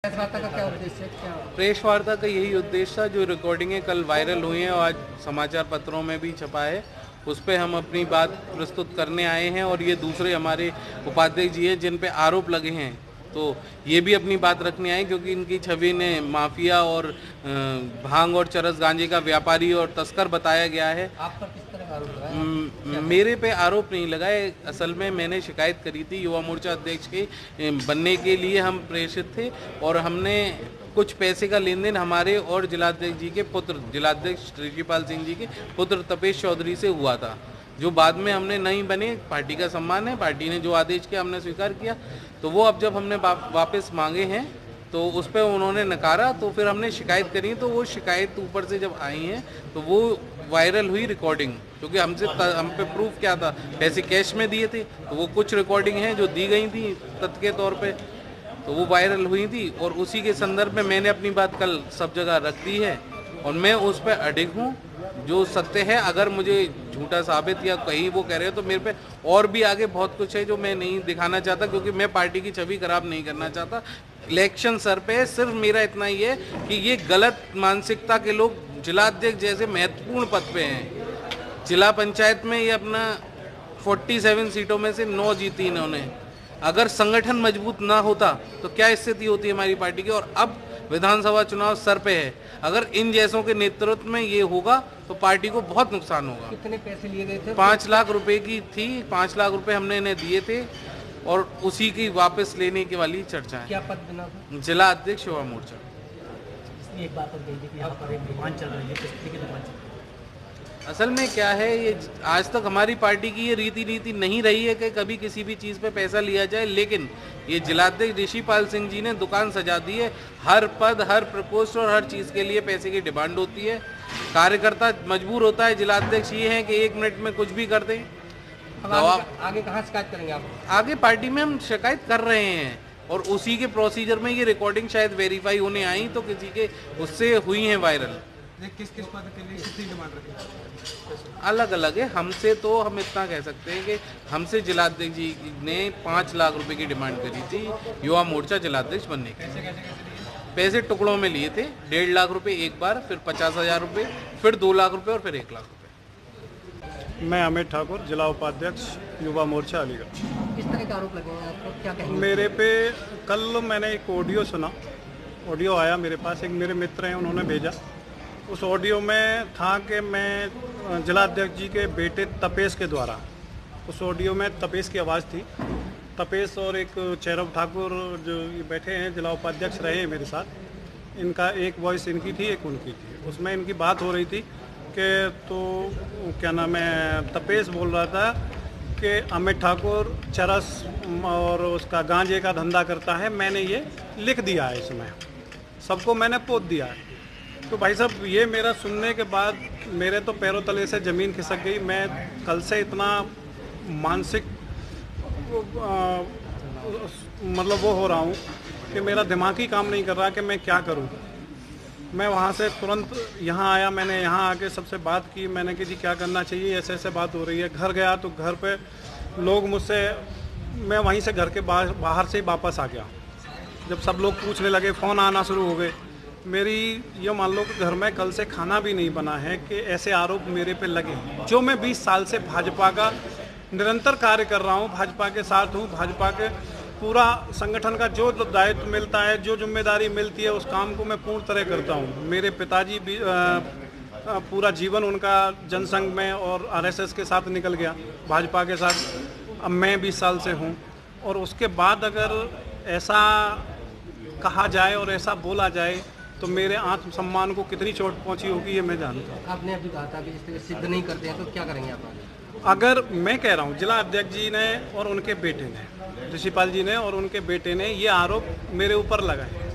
Press वार्ता का क्या उद्देश्य है? क्या प्रेस वार्ता का यही उद्देश्य था, जो रिकॉर्डिंगें कल वायरल हुई हैं और आज समाचार पत्रों में भी छपा है, उस पर हम अपनी बात प्रस्तुत करने आए हैं। और ये दूसरे हमारे उपाध्यक्ष जी हैं जिन पे आरोप लगे हैं, तो ये भी अपनी बात रखने आए, क्योंकि इनकी छवि ने माफिया और भांग और चरस गांजे का व्यापारी और तस्कर बताया गया है। आप पर किस तरह का आरोप लगा है? मेरे पे आरोप नहीं लगाए। असल में मैंने शिकायत करी थी, युवा मोर्चा अध्यक्ष के बनने के लिए हम प्रेषित थे और हमने कुछ पैसे का लेन देन हमारे और जिलाध्यक्ष जी के पुत्र, जिलाध्यक्ष ऋषिपाल सिंह जी के पुत्र तपेश चौधरी से हुआ था, जो बाद में हमने नहीं बने। पार्टी का सम्मान है, पार्टी ने जो आदेश किया हमने स्वीकार किया। तो वो अब जब हमने वापस मांगे हैं तो उस पर उन्होंने नकारा, तो फिर हमने शिकायत करी। तो वो शिकायत ऊपर से जब आई हैं तो वो वायरल हुई रिकॉर्डिंग, क्योंकि हम पे प्रूफ क्या था, पैसे कैश में दिए थे, तो वो कुछ रिकॉर्डिंग हैं जो दी गई थी तथ्य के तौर पे, तो वो वायरल हुई थी। और उसी के संदर्भ में मैंने अपनी बात कल सब जगह रख दी है और मैं उस पर अडिग हूँ। जो सत्य है, अगर मुझे झूठा साबित या कहीं वो कह रहे हो तो मेरे पे और भी आगे बहुत कुछ है जो मैं नहीं दिखाना चाहता, क्योंकि मैं पार्टी की छवि खराब नहीं करना चाहता। इलेक्शन सर पे है, सिर्फ मेरा इतना ही है कि ये गलत मानसिकता के लोग जिलाध्यक्ष जैसे महत्वपूर्ण पद पे हैं। जिला पंचायत में ये अपना 47 सीटों में से 9 जीती इन्होंने। अगर संगठन मजबूत ना होता तो क्या स्थिति होती है हमारी पार्टी की। और अब विधानसभा चुनाव सर पे है, अगर इन जैसों के नेतृत्व में ये होगा तो पार्टी को बहुत नुकसान होगा। कितने पैसे लिए गए थे? 5 लाख रुपए की थी, 5 लाख रुपए हमने इन्हें दिए थे और उसी की वापस लेने की वाली चर्चा है। क्या पद बना था? जिला अध्यक्ष युवा मोर्चा। इसलिए एक बात और कही थी कि यहाँ पर एक दुकान चल रही है, किस तरीके की दुकान चल रही है? असल में क्या है, ये आज तक हमारी पार्टी की ये रीति नहीं रही है कि कभी किसी भी चीज़ पे पैसा लिया जाए, लेकिन ये जिलाध्यक्ष ऋषिपाल सिंह जी ने दुकान सजा दी है। हर पद, हर प्रकोष्ठ और हर चीज़ के लिए पैसे की डिमांड होती है। कार्यकर्ता मजबूर होता है, जिलाध्यक्ष ये है कि 1 मिनट में कुछ भी कर दें। अब आगे कहाँ शिकायत करेंगे आप? आगे पार्टी में हम शिकायत कर रहे हैं और उसी के प्रोसीजर में ये रिकॉर्डिंग शायद वेरीफाई होने आई, तो किसी के उससे हुई हैं वायरल। किस किस पद के लिए कितनी डिमांड रखी? अलग अलग है। हमसे तो हम इतना कह सकते हैं कि हमसे जिलाध्यक्ष जी ने 5 लाख रुपए की डिमांड करी थी युवा मोर्चा जिलाध्यक्ष बनने के। पैसे टुकड़ों में लिए थे, 1.5 लाख रुपए एक बार, फिर 50,000 रुपये, फिर 2 लाख रुपए और फिर 1 लाख रुपए। मैं अमित ठाकुर, जिला उपाध्यक्ष युवा मोर्चा अलीगढ़। किस तरह का आरोप लगे हैं आपको? क्या कहेंगे? मेरे पे कल मैंने एक ऑडियो सुना, ऑडियो आया मेरे पास, एक मेरे मित्र हैं उन्होंने भेजा। उस ऑडियो में था कि मैं जिलाध्यक्ष जी के बेटे तपेश के द्वारा, उस ऑडियो में तपेश की आवाज़ थी। तपेश और एक चैरव ठाकुर जो ये बैठे हैं, जिला उपाध्यक्ष रहे हैं मेरे साथ, इनका एक वॉइस इनकी थी, एक उनकी थी। उसमें इनकी बात हो रही थी कि तो क्या नाम है, तपेश बोल रहा था कि अमित ठाकुर चरस और उसका गांजे का धंधा करता है, मैंने ये लिख दिया है, इसमें सबको मैंने पोत दिया है। तो भाई साहब, ये मेरा सुनने के बाद मेरे तो पैरों तले से ज़मीन खिसक गई। मैं कल से इतना मानसिक मतलब वो हो रहा हूँ कि मेरा दिमाग ही काम नहीं कर रहा कि मैं क्या करूँ। मैं वहाँ से तुरंत यहाँ आया, मैंने यहाँ आके सबसे बात की, मैंने कि जी क्या करना चाहिए, ऐसे ऐसे बात हो रही है। घर गया तो घर पे लोग मुझसे, मैं वहीं से घर के बाहर से ही वापस आ गया। जब सब लोग पूछने लगे, फ़ोन आना शुरू हो गए। मेरी ये मान लो कि घर में कल से खाना भी नहीं बना है कि ऐसे आरोप मेरे पे लगे। जो मैं 20 साल से भाजपा का निरंतर कार्य कर रहा हूँ, भाजपा के साथ हूँ, भाजपा के पूरा संगठन का जो दायित्व मिलता है, जो जिम्मेदारी मिलती है, उस काम को मैं पूर्ण तरह करता हूँ। मेरे पिताजी भी पूरा जीवन उनका जनसंघ में और आरएसएस के साथ निकल गया, भाजपा के साथ अब मैं 20 साल से हूँ। और उसके बाद अगर ऐसा कहा जाए और ऐसा बोला जाए तो मेरे आत्मसम्मान को कितनी चोट पहुंची होगी ये मैं जानता हूँ। आपने अभी कहा था कि इस तरह सिद्ध नहीं करते हैं तो क्या करेंगे आप आगे? अगर मैं कह रहा हूँ, जिला अध्यक्ष जी ने और उनके बेटे ने, ऋषिपाल जी ने और उनके बेटे ने ये आरोप मेरे ऊपर लगाए,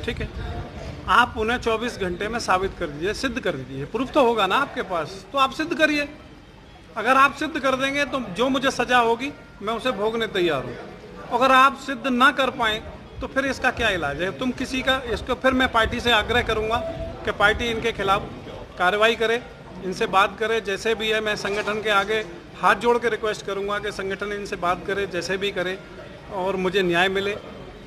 ठीक है, आप उन्हें 24 घंटे में साबित कर दीजिए, सिद्ध कर दीजिए। प्रूफ तो होगा ना आपके पास, तो आप सिद्ध करिए। अगर आप सिद्ध कर देंगे तो जो मुझे सजा होगी मैं उसे भोगने तैयार हूँ। अगर आप सिद्ध ना कर पाएँ तो फिर इसका क्या इलाज है? तुम किसी का इसको, फिर मैं पार्टी से आग्रह करूंगा कि पार्टी इनके खिलाफ कार्रवाई करे, इनसे बात करे, जैसे भी है। मैं संगठन के आगे हाथ जोड़ के रिक्वेस्ट करूंगा कि संगठन इनसे बात करे, जैसे भी करे, और मुझे न्याय मिले।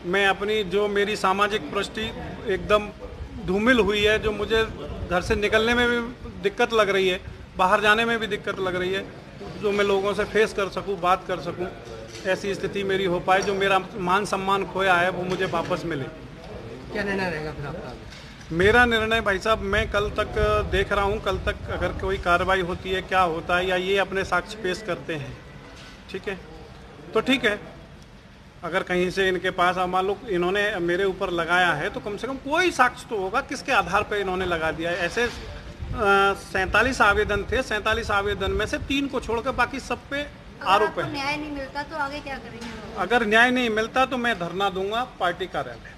मैं अपनी जो मेरी सामाजिक पृष्ठि एकदम धूमिल हुई है, जो मुझे घर से निकलने में भी दिक्कत लग रही है, बाहर जाने में भी दिक्कत लग रही है, जो मैं लोगों से फेस कर सकूं, बात कर सकूं, ऐसी स्थिति मेरी हो पाए, जो मेरा मान सम्मान खोया है वो मुझे वापस मिले। क्या निर्णय रहेगा फिर आपका? मेरा निर्णय भाई साहब, मैं कल तक देख रहा हूं, कल तक अगर कोई कार्रवाई होती है, क्या होता है, या ये अपने साक्ष्य पेश करते हैं, ठीक है तो ठीक है। अगर कहीं से इनके पास मान लो इन्होंने मेरे ऊपर लगाया है तो कम से कम कोई साक्ष्य तो होगा, किसके आधार पर इन्होंने लगा दिया है। ऐसे 47 आवेदन थे, 47 आवेदन में से 3 को छोड़कर बाकी सब पे आरोप है। न्याय नहीं मिलता तो आगे क्या करेंगे? अगर न्याय नहीं मिलता तो मैं धरना दूंगा पार्टी कार्यालय।